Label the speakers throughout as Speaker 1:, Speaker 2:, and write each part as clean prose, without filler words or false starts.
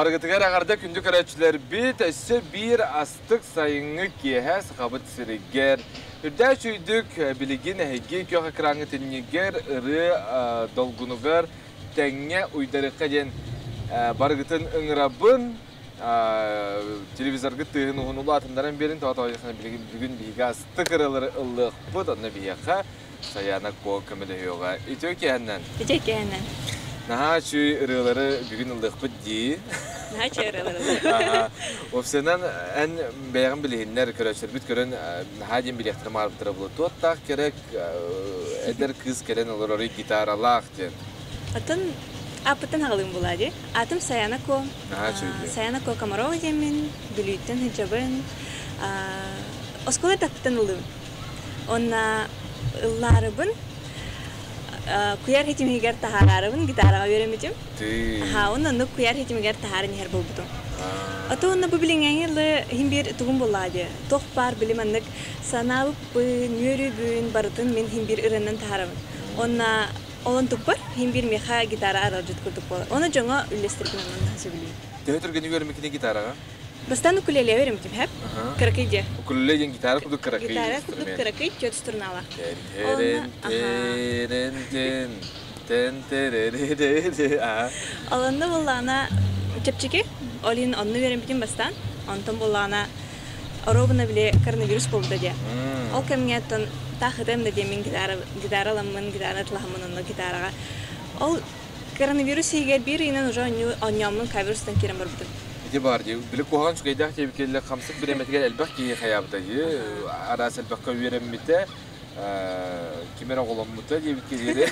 Speaker 1: Bargıtıgar ağarda kündü karayçılar bit, esse bir astık sayını kiyehes kabıt siriger. Hürda çüydük biligin hegi kök ekranı tinniger ırı dolgunugar tenge uydarıqa den bargıtın ıngırabın televizorga tığın uğunulu atındaran berin tağatağıyasına bilgin bihiga astık ırıları ıllık bud anna bihiga sayana ko kamile yoga. İtiyo ki hennen?
Speaker 2: İtiyo ki hennen.
Speaker 1: Naha şu ırıları bugün ıllık bud di.
Speaker 2: Naha şu ırıları.
Speaker 1: Ofsenan en beğen bilehinler körəşir bit körən naha den bilektirim arbıtıra bulu. Tuattaq kerek eder kız kelen olur oraya gitaralaq den.
Speaker 2: Atın apıtın hağılın buladı. Atım Sayanako. Sayanako Kamarova demin, Bilüytten hicabın. Oskola tapıtın ılım. Ona ıllarıbın. Kuyar hitimiger tahararabın gitaraga veremeyeceğim. Ha, ondan da kuyar hitimiger taharın her bulbudum. Ata onna bu bilingenge himbir tuğum buladı. Tohpar bilimanlık sanabın, yürübün, barıtın min himbir ırının taharabın. Onna olan tukpar himbir meha gitara aracıt kurduk bolar. Ona jonga üllestirip ondan hasabiliyor.
Speaker 1: Tehe Türkiye'ni görmekine gitaraga?
Speaker 2: Bastan ukulele veremeyeceğim hep. Kırakıydı.
Speaker 1: Ukulele gitara kuduk kırakıydı.
Speaker 2: Gitara kuduk kırakıydı, kötü turnala. Alanda bollana çepçeki, olin onu veremeyeceğim bastan. Ondan bollana arabına bile koronavirüs buldu diye. O kemiyetten tahıdım da demin gitara lamın, gitara tlahamın onunla gitaraga. O koronavirüs higer bir inen uca anyamın kavirüsten kirem barbudu.
Speaker 1: İki var diye. Bile koğan şu kaydak tebikelle kamsık bir emetken elbak ki hayabda diye. Aras elbakka veremite. Kimera qolanmıta diye bitkilere.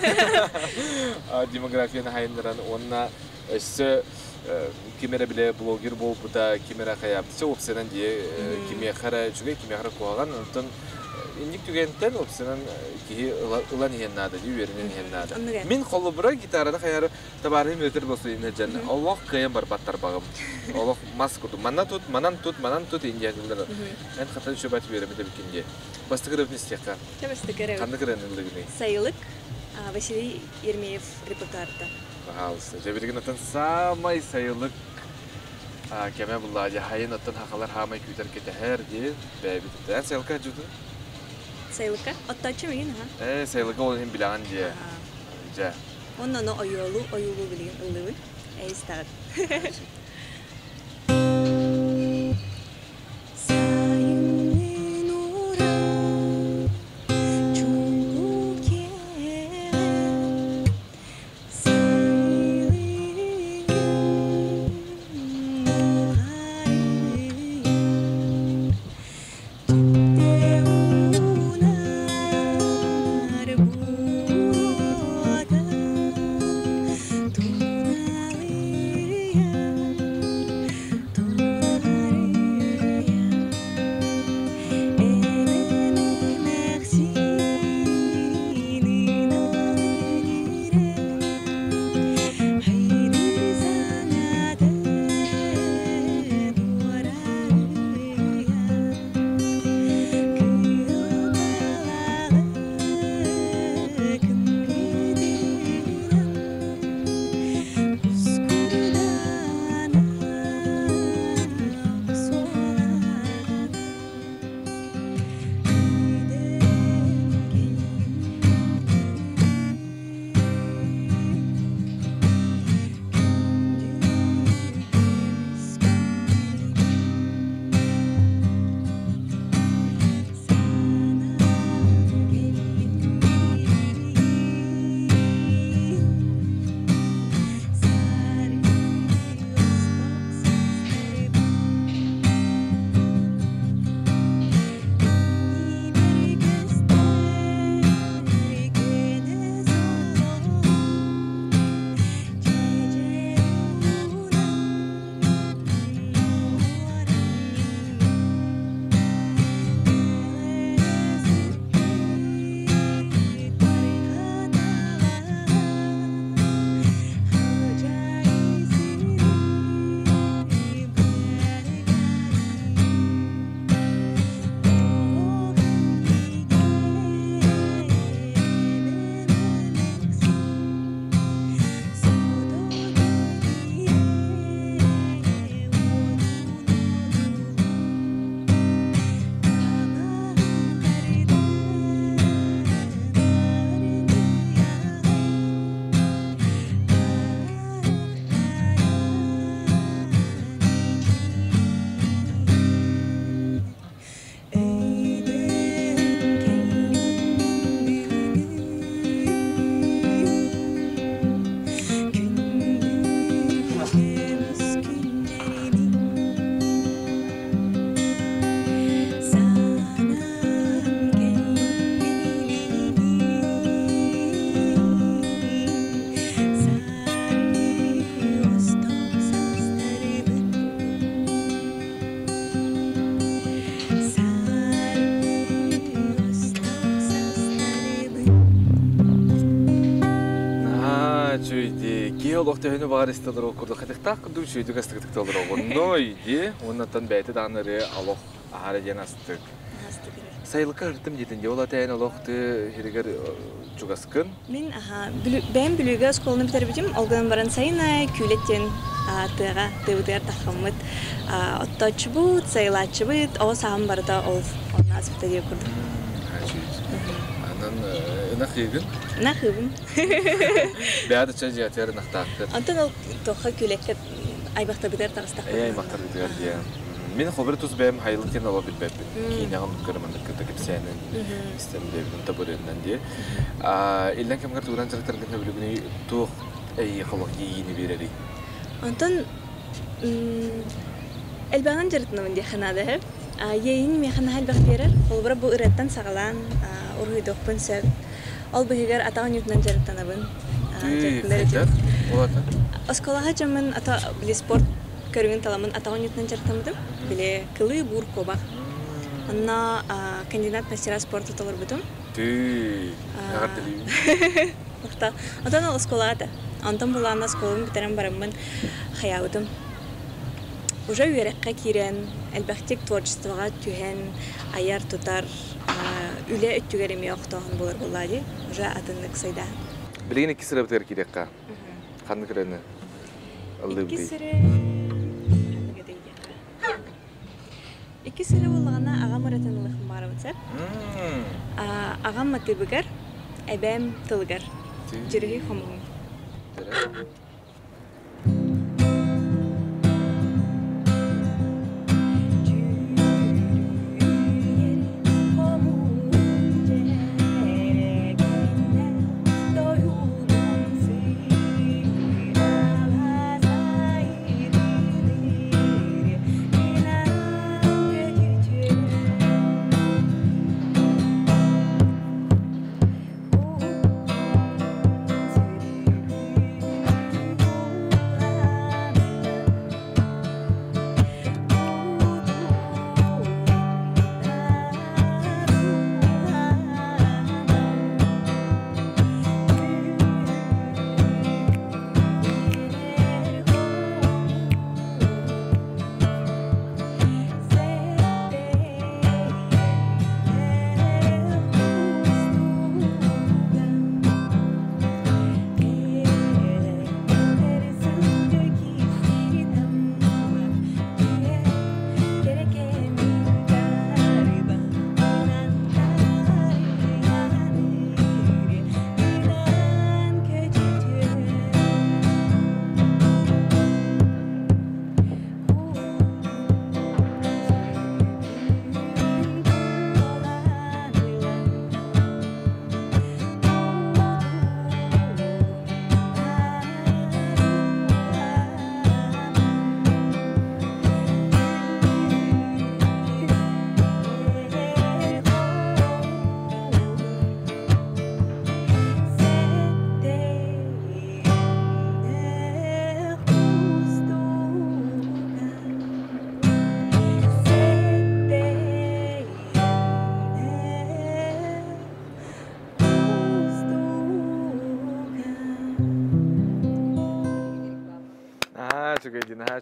Speaker 1: Demografiyana hayındıran onunla işte kimera bile blogger bol buta kimera hayabda. Opsiyadan diye kimya khara juga kimya khara koğan ondan indik tügenten opsiyadan ki ulan hennada diye verinen hennada. Min qollu bura gitarada hayarı tabarım ötür basayım hecenna. Allah kayam barbattar bağım. Allah maskutu. Manan tut injadiler. En xatan şöbat veremede bikinge. Bastıkırıp nistiyaka.
Speaker 2: Bastıkırıp.
Speaker 1: Kandı kıranılığını.
Speaker 2: Sayılık. Vasily Yermeyev reportajda.
Speaker 1: Bahalsı. Cebirgin atan samay sayılık. Keme bullaca hayın atan hakalar hamay küter kete her diye. Bebit. En sayılık acudu.
Speaker 2: Sayılıka? Ottaçı mı yine ha?
Speaker 1: Sayılıka olan hem bilan diye. Ja.
Speaker 2: Onun oyulu bilin ılığın. İstağıt.
Speaker 1: олохты бар истелер курды хатыктак курду чүйдү гастыктык толор огонно иди оннан бәйте даныры алох ахара жанастык Sayılık arıtım dedince ola tayın olaqtı hiriger çugaskın.
Speaker 2: Ben bülüge skolunu bitirbicim. Olgan baran sayına kületten tığa tıvıdır taxamıt. Ottaçbut, sayılaçbut. O saham barda ol. Onu azıpta diye kurdum.
Speaker 1: Anan nakıgın?
Speaker 2: Nakıgın.
Speaker 1: Beadı çajı atyarı naktaktır.
Speaker 2: Antan ol toxa küleket aybaqta biter tağıstak.
Speaker 1: Aybaqta biter diye. Мен хобртус бэм хайлыктен ала билбеп. Кинягам көрмөндүк кетип сенен истемдебин табырынан ди. Илден кемгер туран чыртыргын билгүнү тух эй халык ийини берери.
Speaker 2: Антон элбаган жыртынын ди ханада. Йейин механа хал бактырыр. Ол бара бу ыраттан сагалан ургыдыкпын сеп. Ал бигер атаган ютнан жыртанабын.
Speaker 1: Олата.
Speaker 2: Осколага жамын ата били спорт көрүнгөн таламын атаган ютнан жыртамдым. Биле кылы бур кобак. Анна кандидат мастера спорта толор бутум.
Speaker 1: Ты. Ягартылы.
Speaker 2: Охта. Атана осколада. Антон булана сколун битерем барамын. Хаябытым. Уже үйрәккә кирен, әлбәттек творчествога түһән, аяр тутар, үле өттүгәреме яктаган булыр булады. Уже атынлык сайда.
Speaker 1: Билген 2 сыра битер кирәккә. Ханны керәне. Алды бит.
Speaker 2: 2 сыра. 2 сыра булганда агам ратынлык барыбыз. Агам матыбыгар, әбәм тылгар. Җирәге хомын.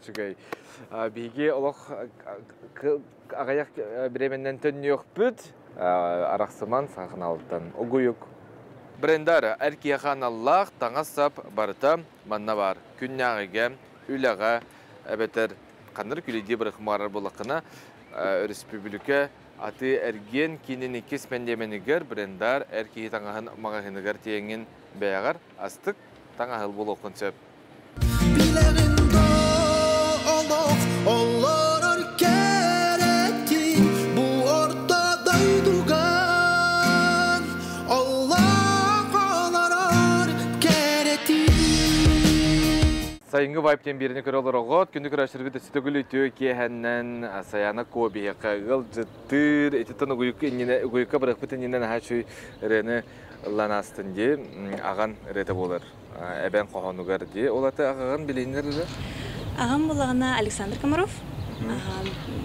Speaker 1: Чугай. Биге олох агаяк биременден төннөк бүт араксыман сахналдан огуюк. Брендар эркияхан Аллах таңасап барыта манна бар. Күннягыга, үлага, әбетер кандыр күледи бир хмарар булакына республика аты эрген кинени кеспендеменигер брендар эркии таңахан магагыныгар теңин бәягар астык таңахыл болокун сөп.
Speaker 3: Olur gerekti bu ortada durgan Allah olar gerekti
Speaker 1: Sayıngı vaypten birini körolor oğut gündük raşırgı da sütөгүл ütü kehenden sayana kobiye kagıl jıttır etitan uyukka bırakpıtın yinen haçuy reni lanastın diye ağan rete bolar eben qoğonugar diye olata ağan bileyinler de
Speaker 2: Ağam bulağına Alexander Komarov.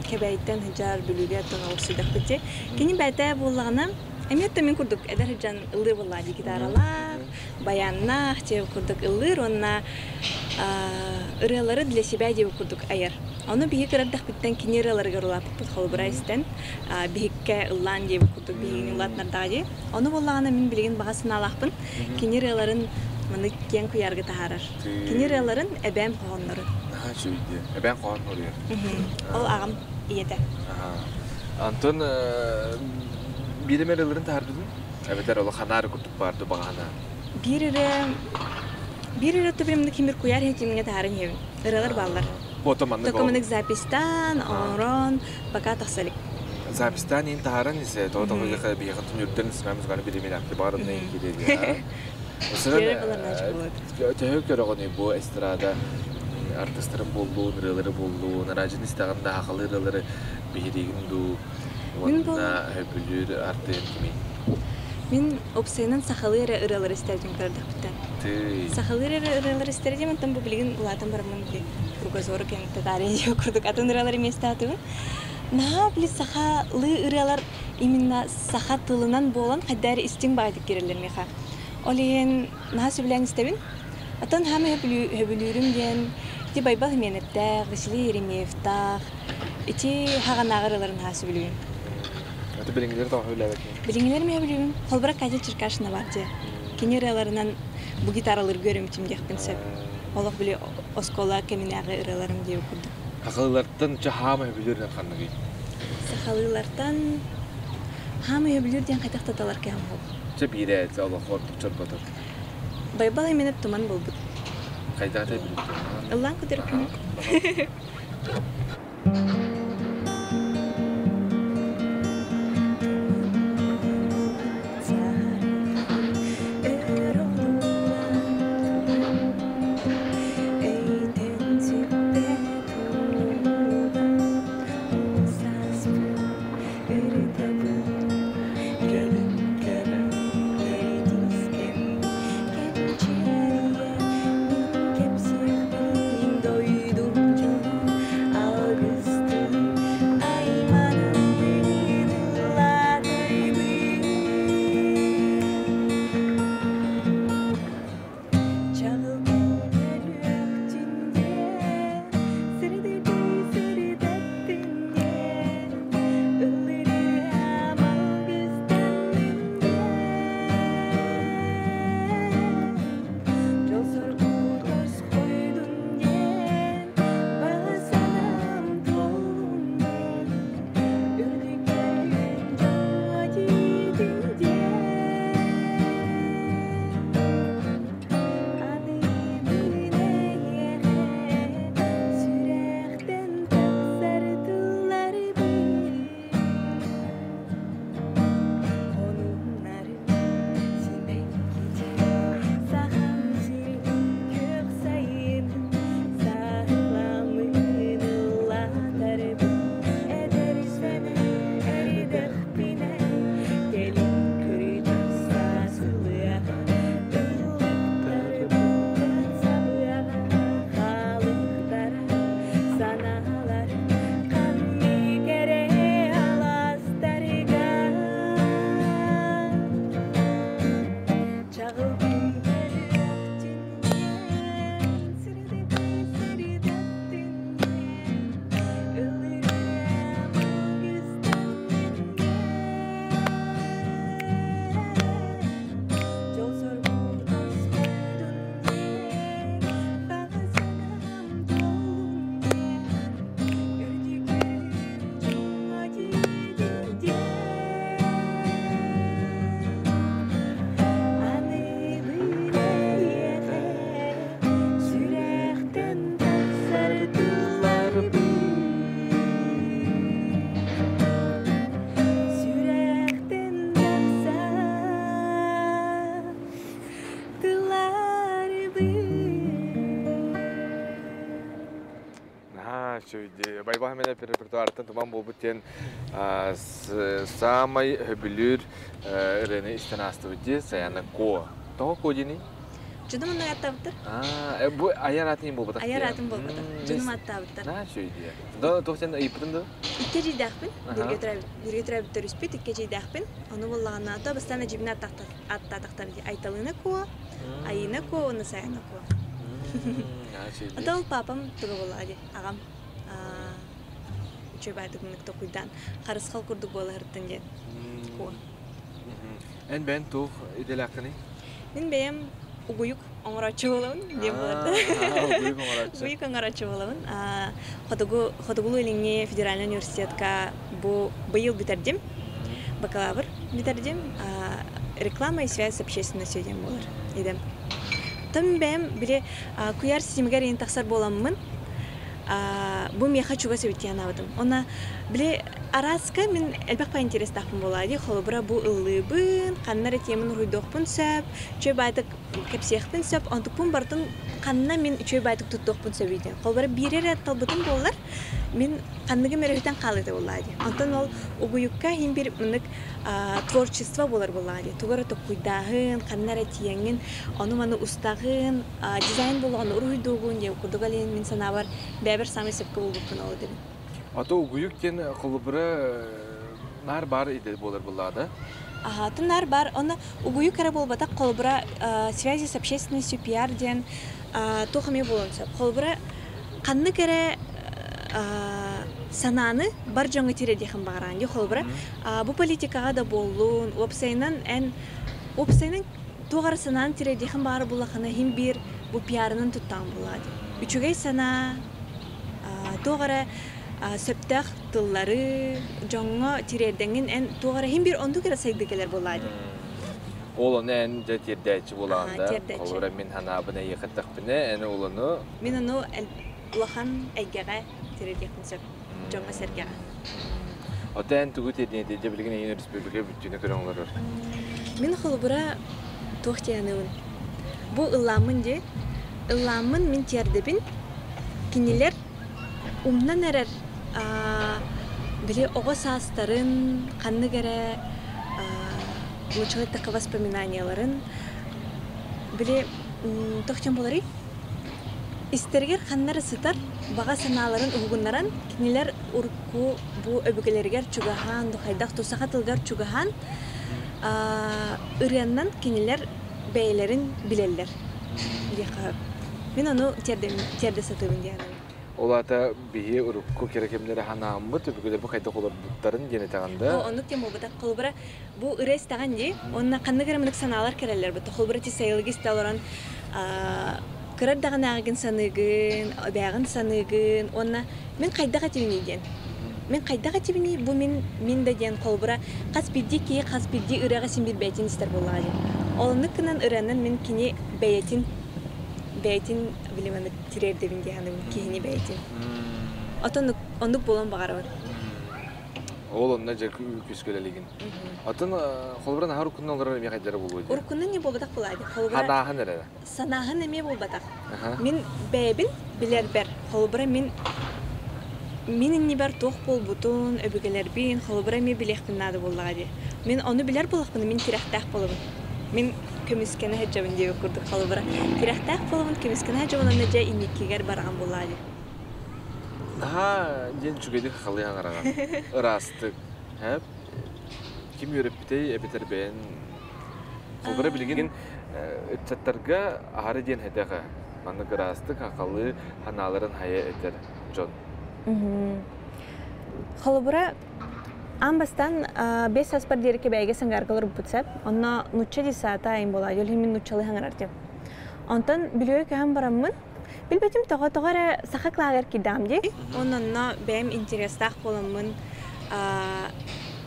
Speaker 2: Kebeytten hıcar bülüge atın olsuydak bitti. Kenin bәйті bulağına emniyette min kurduk eder hıcan ıldı bulladı gidaralar. баяннах деп курдук ыллыр, онна ырылары для себя деп курдук аяр. Оны бихик ырдах биттен кини ырыларга рулапыт бут холбурайстен бихикке ыллан деп курдук бихигин улатнардагы. Оны боллагана мен билген багасын алахпын. Кини ырыларын маны кен куярга тахарар. Кини ырыларын эбем хоннору.
Speaker 1: Şöyle. Ben kan oluyor.
Speaker 2: Ол агам иете.
Speaker 1: Антон билемелерин тардыдын. Эбетер ол ханары куртуп барды багана.
Speaker 2: Бирире төбемде кимир куяр хекимге тарын хевин. Ыралар баллар.
Speaker 1: Фотоманны.
Speaker 2: Документ Запистан, Орон, пока тахсалик.
Speaker 1: Запистан ин тарын исе, тотого жака бияга түнүрдөн сынамыз гана билемелер акты барын ней кидеди. Осынан төһө көрөгөнү бу эстрада артисттар болду, нерелери болду, наражын истаганда хакылы нерелери биригин ду. Ванна хөбүлүр артен кими.
Speaker 2: Мен опсенен сахалыра ыралар истедим көрдүк биттен. Сахалыра ыралар истедим, там бу билген улатан бармын били. Кругозор кенте тарихи көрдүк. Атын ыралар местатып. На били сахалы ыралар именно саха тылынан болан кадар истин байды керелер меха. Олен насы билен истебин. Атын хаме хөбүлүрүм ден ти байбал менеттер, Василий Еремеевтар. Ити хаганагырларын хасы билген.
Speaker 1: Это билингелер да хөйләбек.
Speaker 2: Билингелер ме билем. Холбара Катя Черкашина барды. Кинераларынан бу гитаралар görüm тим дияппенсеп. Олох биле оскола кеминагы ыраларым деп курду.
Speaker 1: Хакыллардан жахама хөбүлүрүн ханныгы.
Speaker 2: Сахалылардан хама хөбүлүр ден кайтактаталар кем бул.
Speaker 1: Че бире Аллах хортуп чорбатыр.
Speaker 2: Байбал эменеп туман болбут.
Speaker 1: Кайдата билет.
Speaker 2: Аллах күтөрүп.
Speaker 1: Байбах мене репертуардан туман болбут тен самай хөбүлүр рене истен астыбыды саяна ко. Того кодини?
Speaker 2: Жүнүм онна аттабыттар.
Speaker 1: Бу аяратын болбатак.
Speaker 2: Аяратын болбатак. Жүнүм аттабыттар.
Speaker 1: Шөйдие. Да тохтен айыптында.
Speaker 2: Икке жийдахпын. Бирге турабыттар үспүт, икке жийдахпын. Ону боллагана ата бастана жибине аттатактар айталына ко, айына ко, оны сайына ко. Ата ол папам туга болады, агам. Чөбәдүгүнүк токуйдан. Карыскал курдук боларыттан ден. Ко.
Speaker 1: Эн бен тух иделакыны.
Speaker 2: Мен бәем угуюк оңорачы болабын, деп болады. Угуюк оңорачы болабын. Ходугулу элиңе федеральный университетка быйыл битердим. Бакалавр битердим. Реклама и связь с общественностью дем болар. Идем. Там бәем биле куяр системагар ен тахсар боламын. Бу мен хачуга сөйтен абыдым. Она биле араска мен элбак па интерес тахпын болады. Холобра бу ылыбын, каннар этемин руйдокпун сөп, чөй байтык кепсехпин сөп, антыкпун бартын канна мен чөй байтык туттокпун сөбүйден. Холобра бирер талбытын болар. Мен канныгы мерехтен калыды болады. Антон ол угуюкка хим бир мынык творчество болар болады. Тугара токуйдагын, каннар этемин, аны маны устагын, дизайн болгон руйдогун деп курдугален мен санабар бәбер самый сөпкө болбукпун ол деп.
Speaker 1: Ата угуюктен холобра нар бар иде болар булады.
Speaker 2: Тынар бар. Оны угуюк кара болбата холобра связи с общественностью пиар ден тохаме болонса. Холобра канны кара сананы бар жоңы тире дехин багаран. Ди холобра бу политикага да боллун, опсайнан тогар сананы тире дехин багар булахана хим бир бу пиарынын туттан булады. Үчүгей сана тогара сөптәк тыллары жоңго тирердеңин эн тогара хим бир онду кера сайдыкелер булады.
Speaker 1: Ол эн жетердәчи булганда, холобра мен ханабына якыттыкпыны, эне улуну.
Speaker 2: Мен аны улахан айгага тирердекин сөп жоңго сергага.
Speaker 1: Отен тугут эдинде билген эн республика бүтүнө көрөңлөр.
Speaker 2: Мен холобра тохтянын. Бу ылламын мен тердебин кинелер умнан эрер биле ого састарын, канны кере лучшие такие воспоминанияларын биле тохтен болары. Истергер ханнары сытар, бага саналарын угуннаран кинелер урку бу өбүгелергер чугахан, духайдак тусаха тылгар чугахан ыряннан кинелер бейлерин билелер. Мен аны терде сатыбын дияным.
Speaker 1: Олата бии урукку керекемлери ханамбыт, өбүгелер бу кайда колор буттарын дене таганда.
Speaker 2: Ондук тем болбатак колбара бу ырес таган ди, онна канны керемдик саналар керелер бут. Колбара ти сайылгы сталоран кырар даган агын саныгын, багын саныгын, онна мен кайда катыбын деген. Мен кайда катыбын бу мен деген колбара каспидди ырага син бир бейтин истер болган. Олнукнан ыранын мен кини бейтин билемем тирер дебин дегеним кини бейтин. Атын ондук болон багар бар.
Speaker 1: Ол онна жак күскөлелигин. Атын холбран хар күннөн олар эме кайдары болбойт.
Speaker 2: Уркунун не болбатак булайды. Холбра
Speaker 1: ханахын эре.
Speaker 2: Санахын эме болбатак. Мен бебин билер бер. Холбра мен не бар тох болбутун, өбүгелер бин, холбра эме билекпин нады болгады. Мен аны билер болакпын, мен тирахтак болобун. Мен көмүскене хаҗабын деп курдук холбра. Тирахтак болобун, көмүскене хаҗабын нәҗә инниккегер барган булады.
Speaker 1: Ден чугайды халыян араган. Ырастык. Хәп. Ким йөреп битей, эбетер бен. Холбра билген эттәргә ахары ден хәдәгә. Аны ырастык хакалы ханаларын хая этер. Жон.
Speaker 2: Холбра амбастан 5 аспар дирке бәйге саңгаргалар бутсап, онна нучча дисата айын болады. Ел химин нуччалы хаңарар деп. Онтан билөй кәм бараммын. Билбетим тоға-тоғара сақақлагар кидам де. Онна бәйім интерестақ боламын.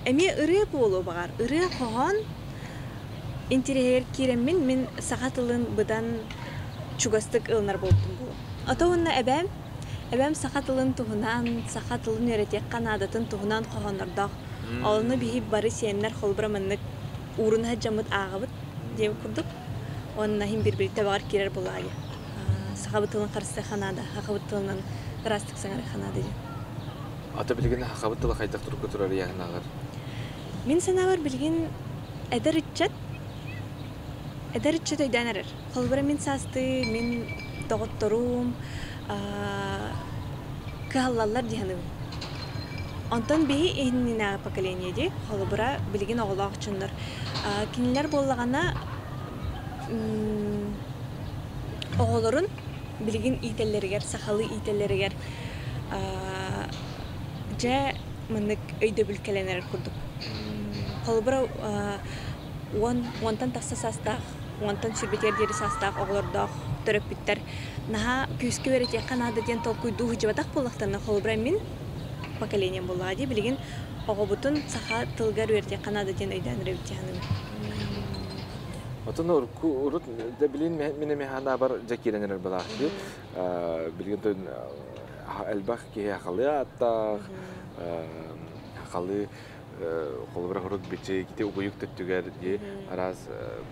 Speaker 2: Әме ұры болу бағар. Ұры қоған интерегер кереммен мен сақатылын бұдан чугастық ылнар болдым бұл. Ата онна әбәм сақатылын тұғынан, сақатылын өретек қанадатын тұғынан қоғанлардақ. Алыны бейіп бары сенлер қолбырамынлық ұрын хаджамыд ағабыд деп күрдік. Онна хим бір-бірі табағар керер болады. Хақабыттылын қарысты қанада, хақабыттылынан қарастық саңары қанады де.
Speaker 1: Ата білген хақабыттылы қайдақ тұрып тұрар яғын ағыр?
Speaker 2: Мен санабар білген әдір үтчат. Эдерче тойданарыр. Холбара мин састы, мин тоғытторум, кыаллалар диханым. Онтон бейі эйнина поколение ди, холбара билигин оғылақ чындар. Кинилер боллағана оғылырын билигин ителлеригер, сахалы ителлеригер жа мындык өйдө бүлкеленер курдук. Холбара онтан тақса састақ, онтан сүрбетер дері састақ, оғылырдақ, төрөппіттер. Наха күйіске верет яққан ададен толкуйду хыжыбатақ болақтарына холбара мин поколение боллаға де білген оғыбытын саха тылгар верет яққан ададен өйдан ревтияным.
Speaker 1: Отын урут да билин мене механа бар жакиренер балақты. Билген төн әлбақ ке хақалы аттақ, хақалы холбара хорут биче ките угуюк төттүгер ди араз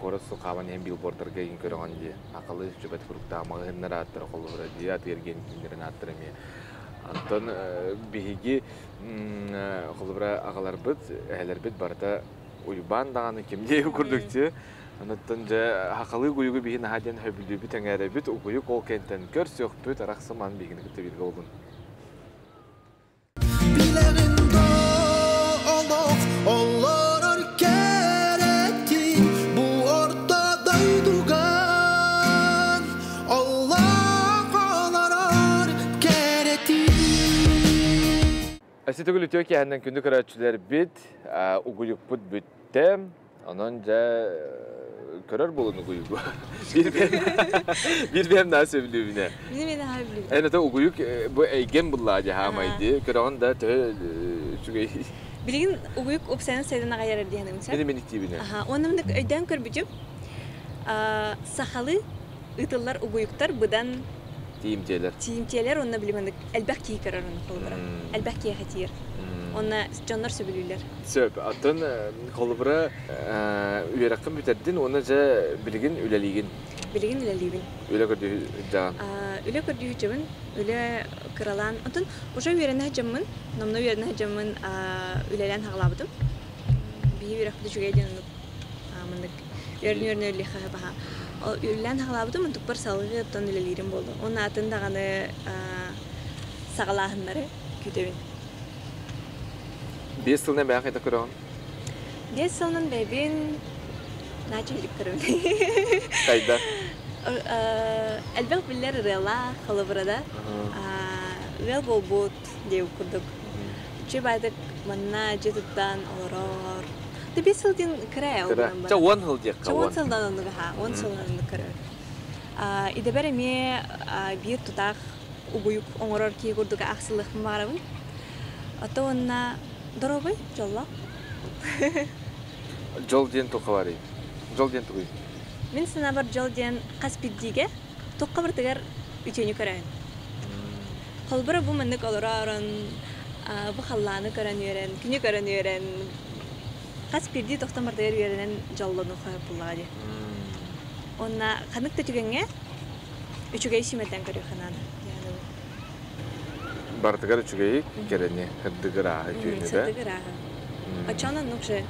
Speaker 1: коросу кабан эм билбордерге ин көргөн ди акылы жөбөт фруктаа магыннар аттыр холбара ди атырген киндерин аттырмы антон биги холбара агалар бит элер бит барда уйбан даганы кимде көрдүкчү анаттан же акылы угуюгу бигин хаден хөбүлү бит эңере бит угуюк ол кенттен көрсөк бит араксыман бигини китебилге болгон
Speaker 3: Olur kerettin bu ortadaydıgan Allah ağlar kerettin
Speaker 1: Asitogul Türkiye henden kündük araççılar bit uguyuk put bitti onunca karar bulun uguyuk bir benim daha söylüyor yine
Speaker 2: Bizim daha biliyorum.
Speaker 1: En de uguyuk bu egen bullaca hamaydı karan da çünkü
Speaker 2: Bilgin uğuyuk opsiyonu sayedana gayar diyenim sen.
Speaker 1: benim eniktiğine.
Speaker 2: Aha, onun da öden körbücüm. Sahalı ıtıllar uğuyuklar budan Tiyimteler onunla bilemedik. Elbak kiyi karar onu kolubara. Elbak kiyi hatiyir. Onunla canlar söbülüyorlar.
Speaker 1: Söp, atın kolubara üyerakın biterdin, ona da bilgin üleligin.
Speaker 2: Bilgin üleligin.
Speaker 1: Üle gördüğü can.
Speaker 2: Üle gördüğü camın, üle kıralan. Atın, oca üyerine camın, namna üyerine camın ülelen hağlabadım. Bir üyeraklı çögeyden onu. Mandık. Üyerine öyle baha. Ülelen hağlabadım, mandık bar sağlığı yaptan ülelirim oldu. Onun atın dağını sağlahınları kütevin.
Speaker 1: 5 yıl ne merak ettik kuran?
Speaker 2: 5 yılın bebin naçilik kırım.
Speaker 1: Kayda?
Speaker 2: Elbette biller rela kalıbrada. Rel bolbot diye okuduk. Çibaydık manna cidden orar. De 5 yılın kıraya oldu.
Speaker 1: Ça 10 yıl diye
Speaker 2: kavan. 10 yıldan onu ha, 10 yıldan kırıyor. İdebere mi bir tutak ubuyuk orar ki kurduk aksılık mı varım? Atau ona Дорогой, жолла.
Speaker 1: Жол ден тоққа барайын. Жол ден тоқой.
Speaker 2: Мен сана бар жол ден қаспиддиге тоққа бір тігер үтені көрайын. Қолбыра бұл мәндік олырарын, бұл қалланы көрін үйерін, күні көрін үйерін. Қаспидди тоқтан бар тігер үйерінен жолланы қойып бұлға де. Онна қанық та түгенге үчіге сүйметтен көрі қананы.
Speaker 1: Бартыгар чугай керене хаддыгыра түйүнү да.
Speaker 2: Хаддыгыра. Ачана нукше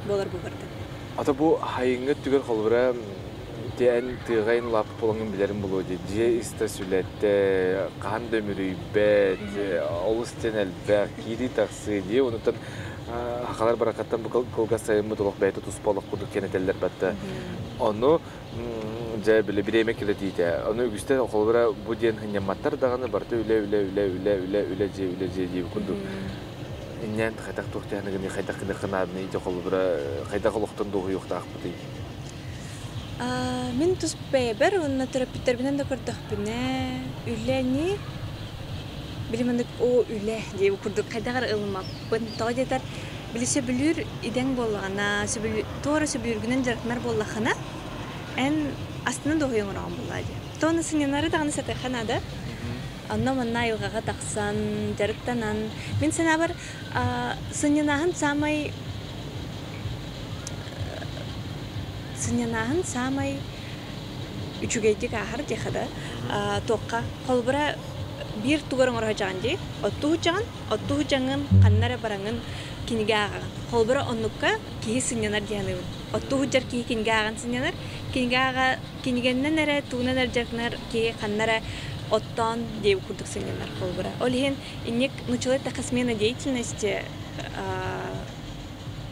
Speaker 2: болар бу барда.
Speaker 1: Ата бу хайыңгы түгөр холбура тен тыгайын лап болоңун билерим болоди. Же иста сүлетте кан дөмүрүйбет, олустен элбек, кири таксы ди. Онутан хакалар баракаттан бу колга сайымы толок бейти туспалык кудук кенетелер батта. Ону же биле биремек эле дейт. Аны үгүстө холбура бу ден хыняматтар даганы барты үле же дейт курдук. Иннен кайтак тохтяныгы кайтак кынадыны ите холбура кайда колоктон догу юктак бути.
Speaker 2: Мен туспебер онна терапевттер менен да көрдүк бине үлени билимендик о үле деп курдук кайдагар ылмак. Бун тагытар билисе билүр идең болгана, тора сөбүргүнөн жаркмар болгана. En aslında doğuyor mu rambulladı? Tonu sinyanları da anı Kanada. Anlamına yılgağa taksan, jarıktanan. Min sen abar sinyanahan samay üçügeydik ahar dehada toqqa kolbura bir tugarın orha janji ottu jangan kannara barangın kinigaga holbara onnukka ki sinyanar janı ottu jar ki kinigagan sinyanar kinigaga kinigenne nere tunanar jaknar ki kannara оттан деп курдук сенелер холбара. Олхен инек началась такая смена деятельности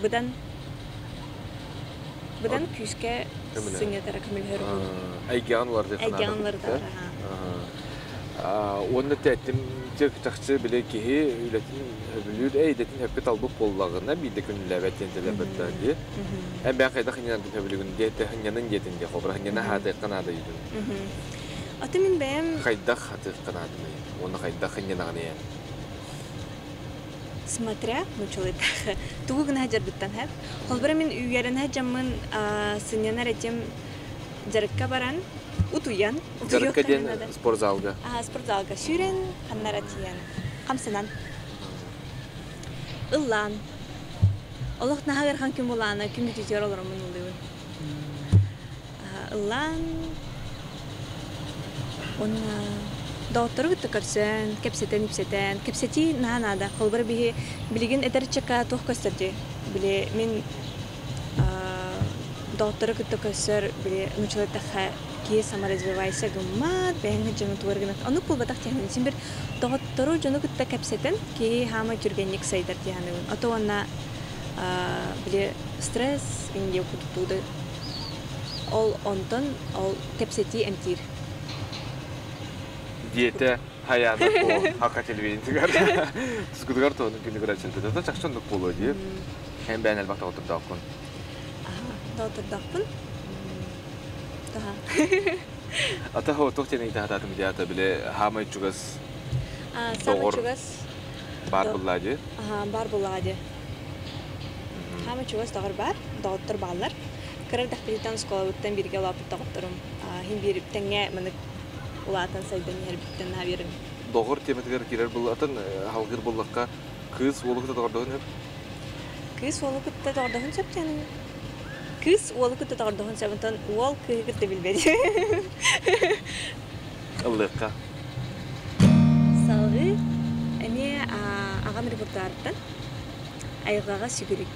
Speaker 2: быдан күскә сенелер камилһәр.
Speaker 1: Айганларда фана.
Speaker 2: Айганларда.
Speaker 1: Онны тәттим тек тахчы биле ки үләтин бүлүр әйдәтин хәпкә талбык боллагына биде күнләбәт тентеләр бәттәнди. Әм бән кайда хиннән тәбилегүн дете хиннәнен детинде хобра хиннән хәдә канада иде.
Speaker 2: Атымын бәм
Speaker 1: Хайдах хатык канадны. Оны хайдах хиннәнәгәне.
Speaker 2: Смотря, началось. Тугу гына җарбыттан һәп. Холбара мен үяренә җаммын сыннанар этем җарыкка баран, утуян.
Speaker 1: Җарыкка ден спортзалга.
Speaker 2: Спортзалга шүрен ханнара тиян. Камсынан. Иллан. Аллаһ нахагар хан ким буланы, ким дитер алар мен улы. Иллан он доктор үтәкәрсән, кепсети нанада. Холбар бихе билеген этерчека тохкастырды. Биле мен доктор үтәкәрсәр биле начала таха ки саморазвивайся гуммат, бәңгә җаны тургына. Аны кулбатак тәһмин син бер доктору җаны үтә кепсетен ки һама җөргәнлек сайдар тәһәне. Ата-ана биле стресс инде кутуды. Ол онтон ол кепсети эмтир.
Speaker 1: Диете хаяна по хакателвин тигар. Скудгар то күнүгөр ачылды. Да чакчондук болот ди. Һәм бән албакта отурдакын.
Speaker 2: Отурдакын.
Speaker 1: Ата хо тохтени тахтатым диата биле хамай чугас.
Speaker 2: Самай чугас.
Speaker 1: Бар буллади.
Speaker 2: Бар буллади. Хамай чугас тагыр бар, доктор баллар. Кырык дахпилтан школа үттен бирге алып тагыптырым. Һин биреп тәңгә менә улатын сайдан ярбиттен хаберин.
Speaker 1: Догор теметгер кирер булатын халгыр буллакка кыз олукта дордогын.
Speaker 2: Кыз олукта дордогын септен. Кыз олукта дордогын септен ол кыгытты билбеди.
Speaker 1: Аллыкка.
Speaker 2: Салгы эне агам репортаждан айгага сигирик.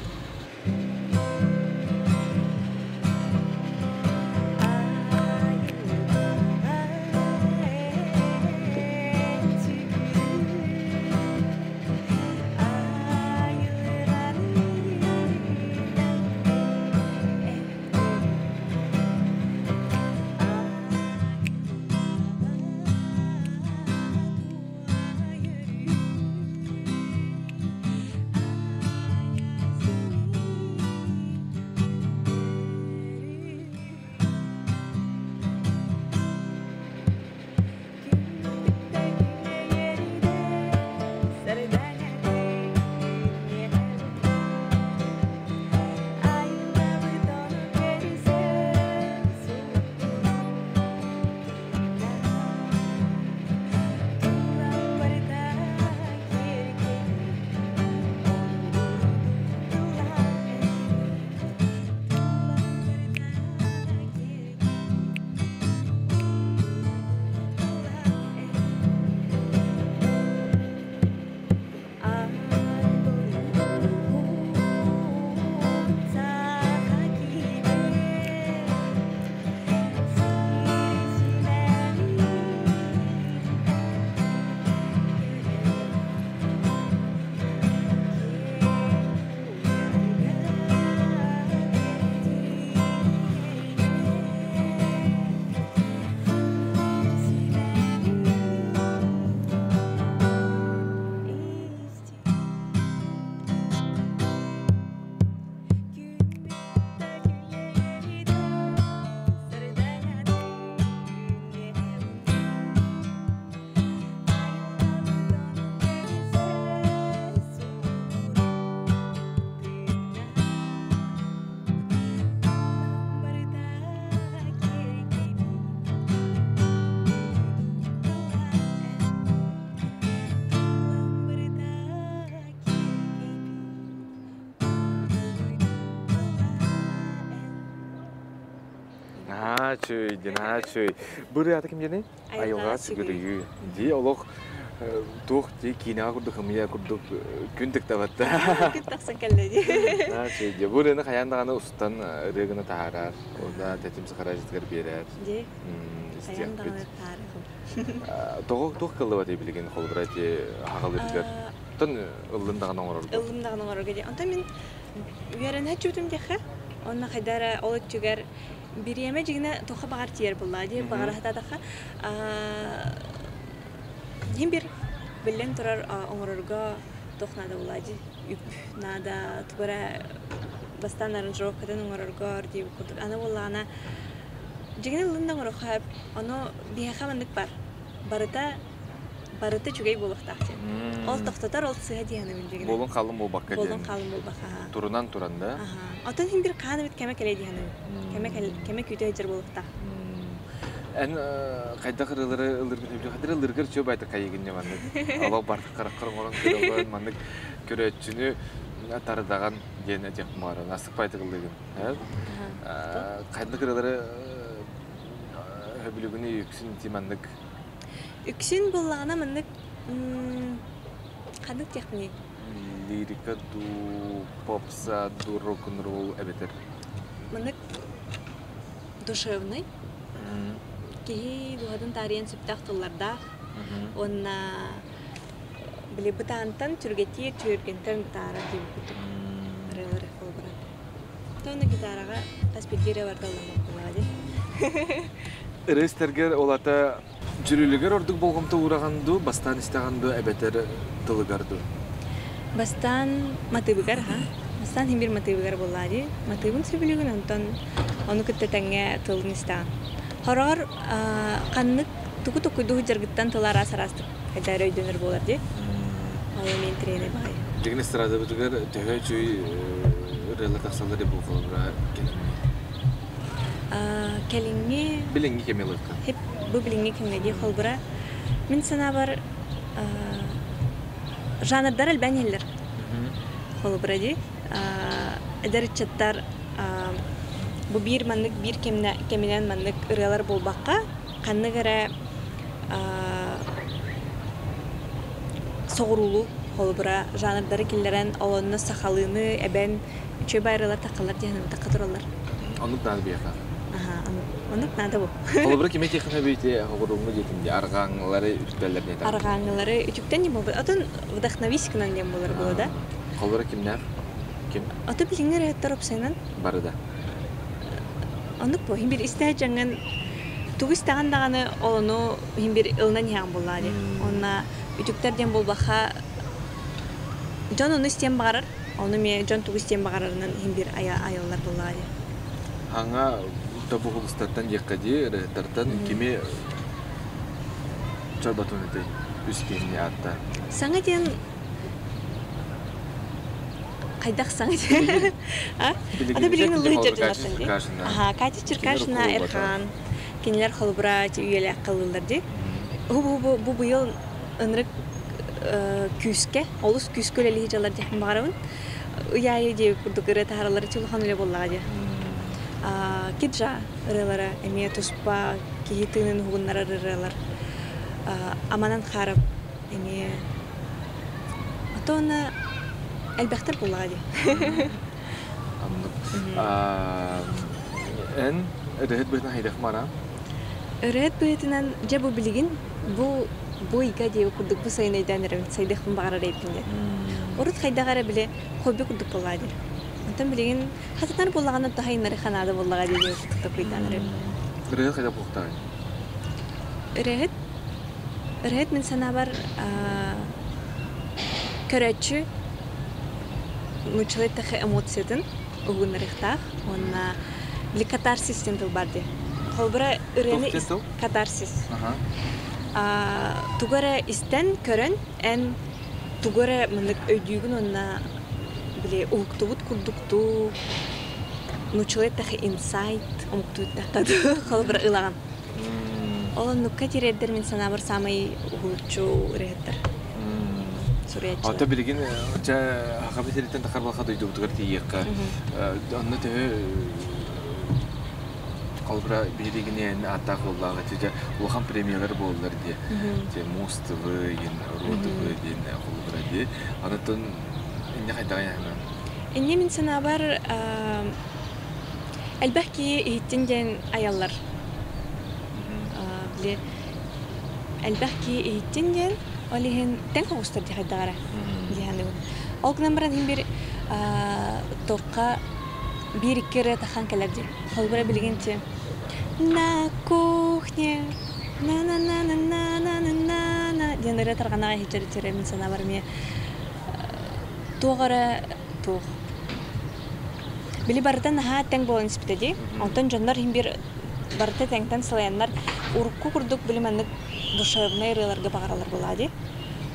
Speaker 1: Чүй, дина чүй. Бұры аты кім дене? Айылға сүгірігі. Де олық Тух ти кинага курдук хымия курдук күндүк табатта.
Speaker 2: Күн тақсан кәлләди.
Speaker 1: Чөйде. Бу рена хаяндаганы устан регына таарар. Ода тетимс каражыткар берер.
Speaker 2: Же. Хаяндаганы таарар.
Speaker 1: Тух кылыба деп билген холбрати хагалыргар. Тон ыллындаганы орор.
Speaker 2: Ыллындаганы орор геде. Анда мен үерен хәчүтүм дехе. Онна хайдара олык жүгәр биреме жигне тоха багар тиер буллади. Багар хатадаха. Хим бир билен турар оңорорго тохнада буллади. Үп нада тубара бастан аранжировкадан оңорорго дип курдук. Аны буллана жигне ыллындан орохап, аны бияхамандык бар. Барыта чугай болуктакчы. Ол токтотор ол сыга дияны билдигин.
Speaker 1: Болун калым болбакка дияны.
Speaker 2: Болун калым болбакка.
Speaker 1: Турунан туранда.
Speaker 2: Атын хим бир каны бит кеме келе дияны. Кеме күтө жер болукта.
Speaker 1: Эн кайда кырылары ылыргын хөбү хадыр ылыргыр чөп айтыр кайыгын яманды. Ала бардык караккыр орон көрөгөн мандык көрөчүнү тарыдаган дене деп мара насык байтык ылыгын. Кайда кырылары хөбүлүгүнү үксүн тимандык.
Speaker 2: Үксүн буллагана мындык кандык техник.
Speaker 1: Лирика ду попса ду рок-н-ролл эбетер.
Speaker 2: Мындык душевный. Кихи дуадан тариен сыптактыларда. Онна биле бутантан түргетир түргентен тара дип кутуп. Релер холбара. Тоны гитарага таспидире бардалым булады.
Speaker 1: Рестергер олата жүрүлүгөр ордук болгомто ураганду, бастан истеганду эбетер тылыгарду.
Speaker 2: Бастан матыбыгар Бастан химбир матыбыгар булады. Матыбын сөбүлүгүн онтон ону кыттетеңге тылын истеган. Хорор каннык туку ду жергиттан тылара сарастык. Кайда рөйдөнөр болар ди. Ала мен трене бай.
Speaker 1: Дигин страда бүтүгөр төһө чүй релаксалары бу фолбра
Speaker 2: келинги
Speaker 1: билинги кемелыкка.
Speaker 2: Хеп бу билинги кемеди холбра. Мен сана бар жанрдар албанилер. Холбра ди. Эдерчеттар бу бир мандык бир кемнен мандык ыралар болбакка канныгара согурулу холбра жанрдары киллерен олонны сахалыны эбен чөй байралар такалар дияны такатыралар.
Speaker 1: Анук нады бияка.
Speaker 2: Анук нады бу.
Speaker 1: Холбра кеме техна бейте согурулу жетинде аргаңлары үтүктөлөр не та.
Speaker 2: Аргаңлары үтүктөн не болду. Атын вдохновисканан дем болар болда.
Speaker 1: Холбра кимнер? Ким?
Speaker 2: Аты билиңер еттороп сенен
Speaker 1: барыда.
Speaker 2: Анук бу хим бир истежеңен тугистагандаганы олону хим бир ылнан яң булады. Онна үтүктерден болбаха жон ону истен багарар. Ону ме жон тугистен багарарынан хим бир аяллар булады.
Speaker 1: Аңа табугулустардан жеккади реттартан кими чорбатун эте үскенне атта.
Speaker 2: Саңа ден кайдак саңа ден. Ада билген лыжыр диласың. Катя Черкашина, Эрхан, кинелер холбра үйеле кылдылар ди. Бу быйыл ынрык күскө, олус күскө эле жалар дехин барабын. Уяй деп курдук ыры таралары чулхан эле боллагы. Киджа ырылары эме туспа кихитынын хугуннары ырылар. Аманан харап эме атона элбехтер боллагы.
Speaker 1: Эн рехет бетна хайдах мара.
Speaker 2: Рехет бетинен жабу билигин бу ига деп курдук бу сайнайдан сайдахын багара рейпинде. Орут хайдагара биле хобби курдук боллагы. Антон билигин хататар боллаганы тахайнары ханада боллагы деп курдук куйданыр.
Speaker 1: Рехет хайда бухтай.
Speaker 2: Рехет мен сана бар көрөчү мучлет тахе эмоциядын угунарыктах, онна били катарсис тентил барды. Холбра үрени катарсис. Тугара истен көрөн, эн тугара мындык өйдүгүн онна биле уктубут курдукту мучлет тахе инсайт умктут тахтады. Холбра ылаган. Олон нукка тирердер мен сана бар самай угулчу рехеттер.
Speaker 1: Ата билген жа хабитеритен тахарбалха дойду бутгар тиекка. Анна те Қалбыра берегінен аттақ оллағы теже улахан премиялар болдылар де. Те Мостывы, Родывы ден қолбыра де. Анытын не қайдаған яғына?
Speaker 2: Инне мен сана бар әлбәки ехеттен ден аяллар. Біле әлбәки ехеттен ден олеген тән қоғыстар де қайдағара. Ол күнен баран хем бір тоққа bir-iki rı tahan kelebdi. Halbara bilginti. На кухне. На. Денере таргана хичере мен сана бар ме. Тоғара тоқ. Били бардан ха тең болын спитеди. Антон жаннар хим бир барда теңтен салаяннар урку курдук билиманны душевный рыларга багаралар булади.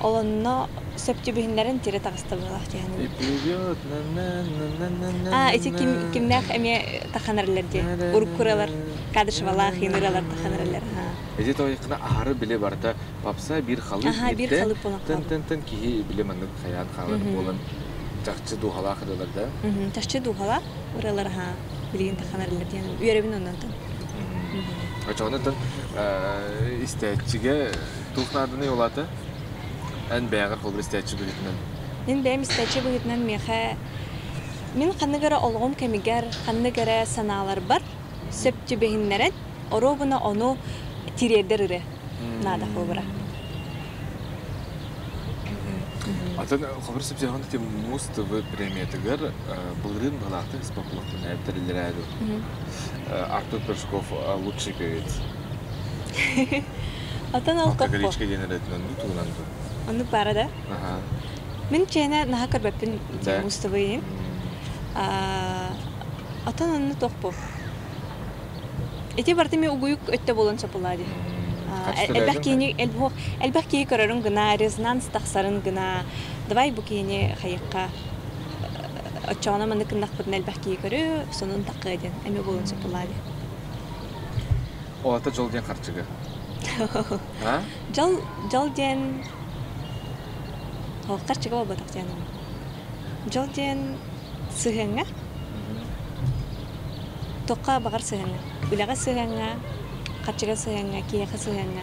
Speaker 2: Олонно септибиһиннәрен тире тагыста булах дигән.
Speaker 1: Привет.
Speaker 2: Эти кимнәк әме таханарлар ди. Уркуралар, кадышвалах, хинралар таханарлар.
Speaker 1: Эти тойкына ахары биле барда папса бир халык.
Speaker 2: Бир халык булган.
Speaker 1: Тен ки билемәнне хаян халык булган. Тахчы духала хырлар да.
Speaker 2: Тахчы духала уралар билген таханарлар дигән. Үеребин оннан.
Speaker 1: Ачондан истәчиге тухнадыны юлата. Эн бәгәр холбыр истәчи бүлетнән.
Speaker 2: Мен бәм истәчи бүлетнән меха. Мен ханныгара олгым кемигәр, ханныгара саналар бар. Сөпче бәһиннәрен, оробына ону тирәдерре. Нада холбыра.
Speaker 1: Атын хабар сөпче ханды тем Мостывы премиятыгар булрын балакты споклоктан әптерләр әду. Артур Пешков лучший певец.
Speaker 2: Атын ал капо.
Speaker 1: Кагаличка денерәтнән тугнанды.
Speaker 2: Аны парада. Мен чена нахакар бәппен Мостывы. Атын аны тохпо. Эти бартыме угуюк өттө болон чапылады. Әлбәкки көрөрүн гына, резонанс тахсарын гына. Давай бу кийини хайыкка. Очона мен кындак бутун әлбәкки көрө, сонун такыдын. Эме болон чапылады.
Speaker 1: О ата жол ден карчыгы.
Speaker 2: Жол ден карчыгы болбо тактыяны. Жол ден сыгынга. Тоққа бағар сыгынга. Үләгә сыгынга, карчыга сыгынга, кияга сыгынга.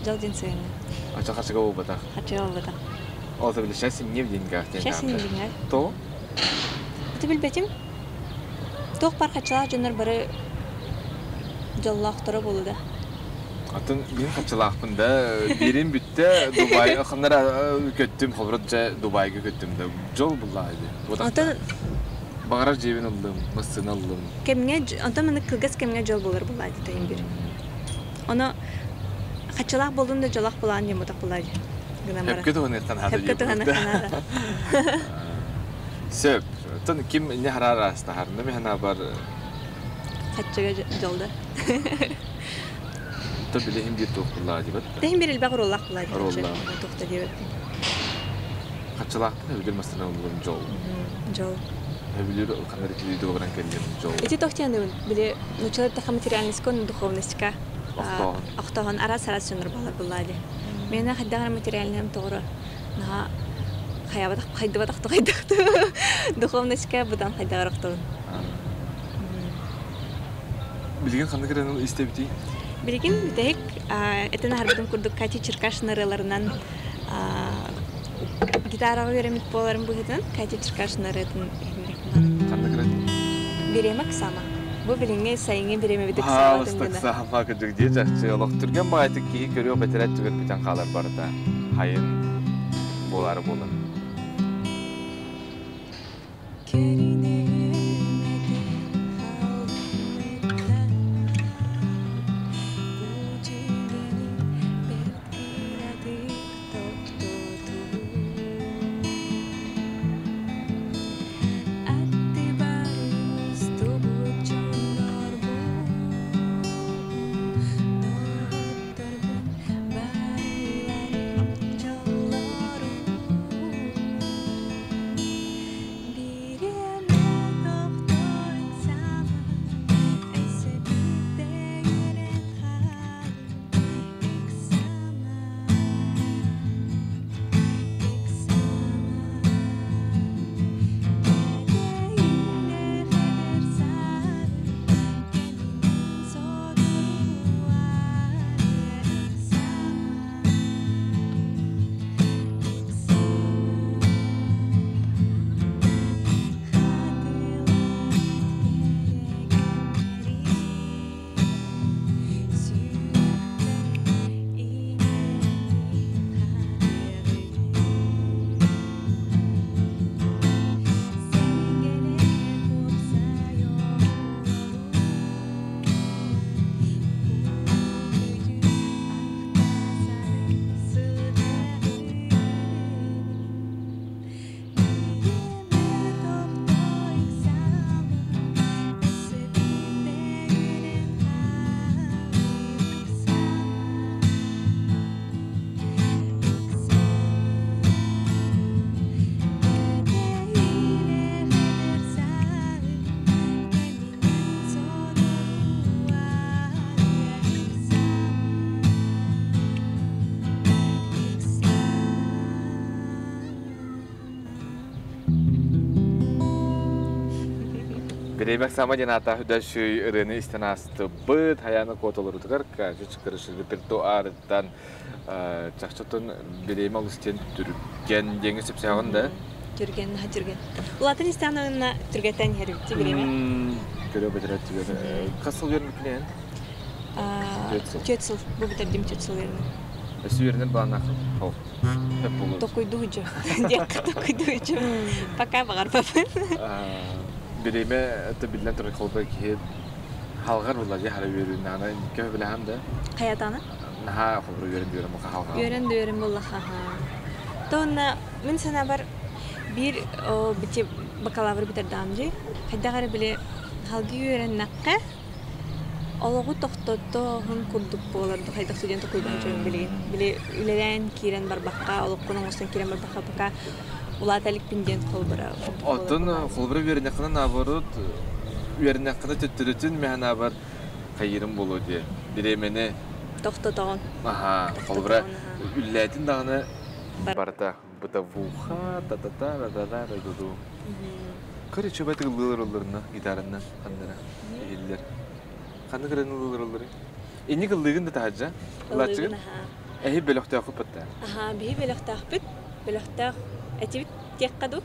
Speaker 2: Жол ден сыгынга.
Speaker 1: Ача карчыга болбо так.
Speaker 2: Карчыга болбо так.
Speaker 1: О та биле шәсин не в деньгах ден.
Speaker 2: Шәсин не в деньгах.
Speaker 1: То?
Speaker 2: Ты билбетим? Тоқ бар качалар жөнөр бары жоллақтыры болуды.
Speaker 1: Атын мен качалакпында берин бүтте Дубай ханара көттүм хобротча Дубайга көттүм да жол буллайды.
Speaker 2: Атын
Speaker 1: багарар жебин алдым, мысын алдым.
Speaker 2: Кемге антан мен кылгас кемге жол болар булайды тайын бир. Аны качалак болдунда жолак булан дем отак булайды.
Speaker 1: Hep kötü oynayıkan hadi.
Speaker 2: Hep kötü oynayıkan.
Speaker 1: Söp. Tın kim ne harar arasında harında mı hana var?
Speaker 2: Kaçıga jolda.
Speaker 1: Tabii lehim bir tokullar diye.
Speaker 2: Lehim bir ilbağır ollak bulay.
Speaker 1: Rollak.
Speaker 2: Tokta diye.
Speaker 1: Kaçalakta ne bilmezsen oğlum jol.
Speaker 2: Jol.
Speaker 1: Biliyor o kadar video veren kellim jol.
Speaker 2: Эти тохтяны били начала таха материальность кон духовностька. Ахтахан арас сөнөр балар булады. Мен хаддагар материальным тоғры. На хаябатак хайдыбатак духовностька будан хайдагар ахтаган.
Speaker 1: Билген кандай керен истебити?
Speaker 2: Билген битек этен харбытын курдук Кати Черкашнарыларынан гитарага беремит боларын бугетен Кати Черкашнарытын
Speaker 1: Кандай керен?
Speaker 2: Беремек сама. Бу билинге сайыңы береме битек саатын гына.
Speaker 1: Сама кыжык дие жакчы олоктурген байтык ки көрүп бетерет түгөр бүтөн калар барда. Хайын болар болон. Беребек сама дената хүдәшүй ырыны истенасты быт хаяны котолору тыгар кажу чыкырышы репертуарыттан чакчотон береме алыстен түрген деңи сепсягын да.
Speaker 2: Түрген. Улатын истанына түргәтән хәрбити береме.
Speaker 1: Көрө бедрәт түгәр. Касыл вермекнен?
Speaker 2: Четсыл. Бу бетердим четсыл верме.
Speaker 1: Сүйернен бана хол. Хеп булды.
Speaker 2: Токуйдуҗу. Дек токуйдуҗу. Пока багар папын.
Speaker 1: Береме это билен туры холба ки халгар була же хара верүн ана кем беләм дә.
Speaker 2: Хаятаны?
Speaker 1: Наха холбы верүн мо халгар.
Speaker 2: Верүн булла ха. Тонна мен сана бар bir бите бакалавр битердем ди. Хәдәгәр биле халгы верүн накка. Ологу тохтотто хун курдук боларду хайда студент окуйдан жүрүм биле үлелен кирен бар бакка олоккунун остан кирен бар бакка пока улаталык пиндент колбара.
Speaker 1: Атын холбра верүн кына наоборот верүн кына төттүрүтүн механа бар кайырым болу ди. Биремене
Speaker 2: тохтотон.
Speaker 1: Аха, холбра үлләтин дагыны барта бутавуха та дуду. Кыры чөбәт гыллырларына гитараны кандыра. Эллер. Каны гырын гыллырлары. Эни гыллыгын да таҗа. Лачыгын. Эһи белөхтә купатта.
Speaker 2: Аха, би белөхтә купат. Белөхтә этибит теккаду.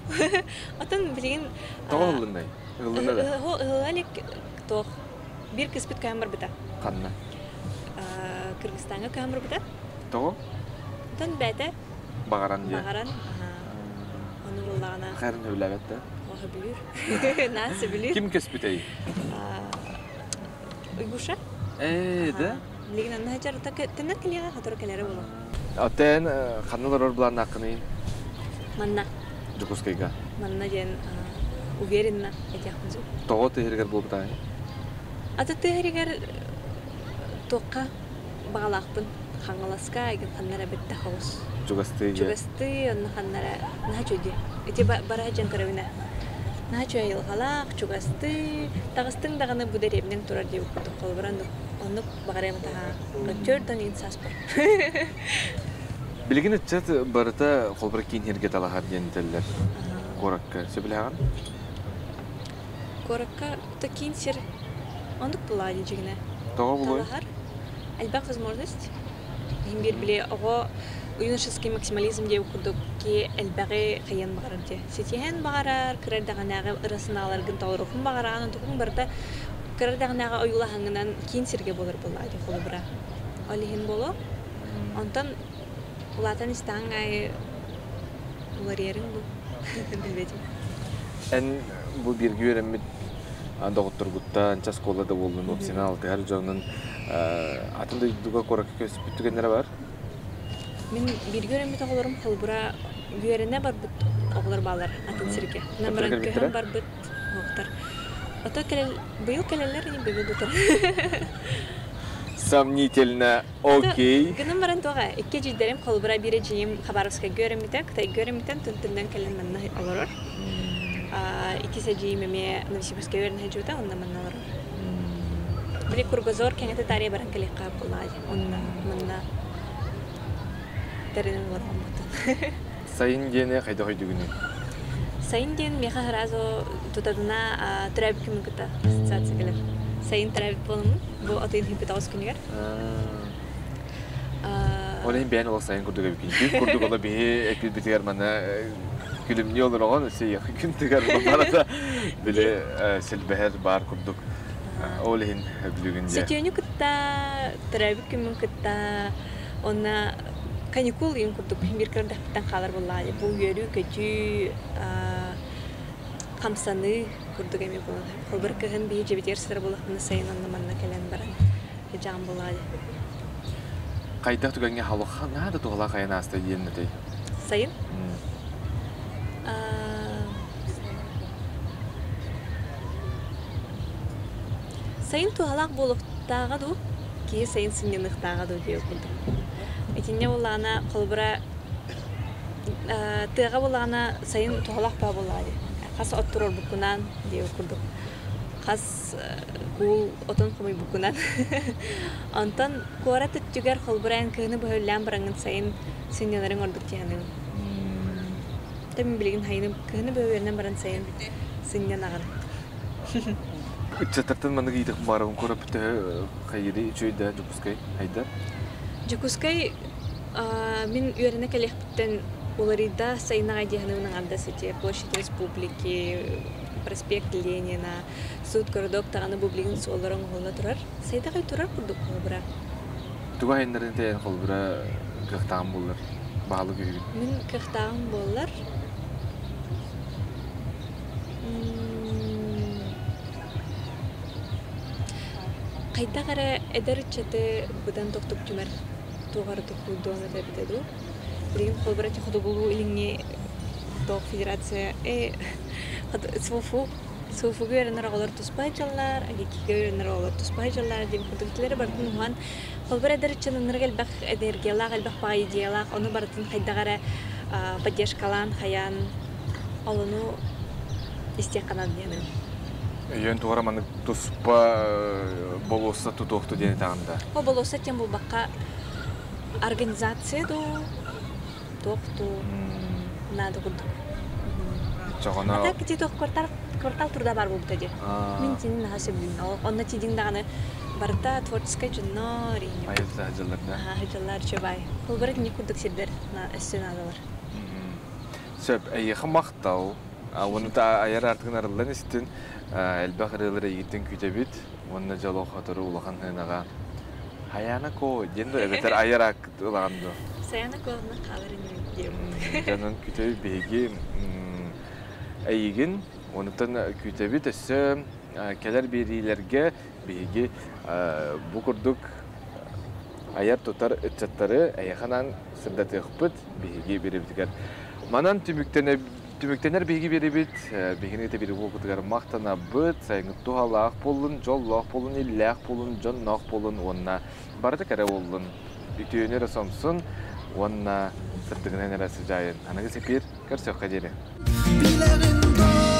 Speaker 2: Атын билген
Speaker 1: Тоғылындай. Гыллыгында да.
Speaker 2: Хо алек тох. Бир киспит камер бита.
Speaker 1: Канна.
Speaker 2: Кыргызстанга камер бита.
Speaker 1: Тоғы?
Speaker 2: Тон бәте.
Speaker 1: Багаран же.
Speaker 2: Багаран. Аны буллагана.
Speaker 1: Хәрин өләбәттә.
Speaker 2: Ох бир. Насы билер.
Speaker 1: Ким кеспитей?
Speaker 2: Уйгуша?
Speaker 1: Да.
Speaker 2: Билген аны хаҗар тәннәк килгән хатыр кәләре була.
Speaker 1: Атен ханнылар булан акыны.
Speaker 2: Манна.
Speaker 1: Жукускайга.
Speaker 2: Манна ген уверенно этяхмыз.
Speaker 1: Тоғы тегергер булбытай.
Speaker 2: Аты тегергер тоққа багалакпын. Хангаласка ген ханнара бетте хаус.
Speaker 1: Жугасты.
Speaker 2: Жугасты аны ханнара нахачуди. Эти бара жан каравина. Нахачу йылгалак жугасты. Тагыстың даганы бу деребнең турар дип колбаран. Оны багарам тага. Чөрдөн инсаспор.
Speaker 1: Билген чат барыта холбар кинерге талахар дентеллер. Коракка сөбилгән.
Speaker 2: Коракка токинсер. Ондук булади жигне.
Speaker 1: Тоғы булой.
Speaker 2: Альбак возможность. Имбир биле ого юношеский максимализм деп курдук ки элбаги кыйын багарди. Сетиһен багарар, кирдагынагы ырысыналар гын таврухун багаран, тукун барда кирдагынагы оюлахаңынан кинсерге болар булади холбра. Алиһин боло. Онтан улатан истаңай уларерин бу. Билбедим.
Speaker 1: Эн бу бирги өремит доктор час колада болдун опционал тәр жонун атында дуга корак көс бүттүгеннәре бар.
Speaker 2: Мен бирги өремит оглорум холбра үйөрүнө бар бут оглор балар атын сирге. Намран көһөн бар бут октар. Ата келел быйыл келелер не бегудутар.
Speaker 1: Сомнительно. Окей.
Speaker 2: Гынан баран тога икки жидерим холбра бире жиим Хабаровска göремитен, Кытай göремитен түнтүндөн келен манна олорор. Икисе жиимеме Новосибирске өрнө жута онда манна олорор. Бир кургозор кеңете тария баран келек кап булай. Онда манна терен олормот.
Speaker 1: Сайын дене кайда койдугуну.
Speaker 2: Сайын ден меха разо тутадына требик мукта ассоциация келер. Сайын требик болмун. Бу атын хипетаус күнүгөр.
Speaker 1: Олен бен ол сайын курдуга бикин. Курдуга да бие экибитер мана күлүмнү олор огон сей күн тегер барата биле силбехер бар курдук. Олен билигинде.
Speaker 2: Сетөнү кытта требик мукта онна каникул ин курдук бир кырдактан калар буллай. Бу йөрү көчү камсаны курдук эми болот. Холбар кыгын бие жебетерсер болот сайын онна манна келен баран. Жан булай.
Speaker 1: Кайда туганга халыха нада тугала кайна аста йеннете.
Speaker 2: Сайын? Сайын тугалак болуктага ду, ки сайын сыныныктага ду деп курдук. Этинне булана колбара тыга булана сайын тугалак ба булады. Кас оттурор букунан деп курдук. Кас кул отон кумай букунан. Антан куарат түгер колбаран кыны бөлән барангын сайын сынныларын ордук тияны. Тем билген хайны кыны бөләннән баран сайын сыннан агар.
Speaker 1: Үтчәттәртен маны гидек барым көріп те хайри чөйдә Жукускай хайда.
Speaker 2: Жукускай мен үйренә кәлехтен уларида сайнага дияһнының андасыте площадь республики проспект Ленина суд городок таганы бублигин солорон голна турар. Сайдагы турар курдук холбра.
Speaker 1: Туга хайнарын тәен холбра кыхтан булыр. Баалы гүйрү.
Speaker 2: Мен кыхтан боллар. Кайда кара эдерчете будан токтук жумар тугар току доны дебеду. Бирин холбрати худубулу илиңе ток федерация суфу гөрнөр алар туспайчалар, агики гөрнөр алар туспайчалар деп худуктелер бардын уган холбра эдерченин нергел бак энергиялар албак бай идеялар аны бардын кайда кара поддержкалан хаян алыну истеканан дени.
Speaker 1: Йөн тугара маны туспа болоса тутукту дени тагында.
Speaker 2: О болоса тем бул бакка организация до токту надо курдук.
Speaker 1: Чогона.
Speaker 2: Ата кити ток квартал турда бар болуп тади. Мен сенин хасыбын. Онна тидиң даганы барта творческая жөннөр.
Speaker 1: Айылда хаҗаларда.
Speaker 2: Хаҗалар чабай. Бул бер не курдук сидер на сценалар.
Speaker 1: Сөп әйе хмактау. Оны та аяр артыгын арылдан истин элбахырылары егиттен күтебит. Онна жало хатыры улахан хынага. Хаяна ко дендо эбетер аяр акылаганды.
Speaker 2: Саяна коны калырын дем.
Speaker 1: Жанын күтеби беги әйегин онытан күтебит эсе келер берилерге беги бу курдук аяр тутар ытчаттары әйханан сырдатыхпыт беги беребитгер. Манан түмүктенер беги беребит, бегине те бери болгутгар мактана быт, сайгы тухалак болун, жоллак болун, иллак болун, жоннак болун, онна барды кере болун. Бүтүнөр сомсун, онна сырдыгынан арасы жайын. Анагы сепир, көрсөк кадери.
Speaker 3: Bileğin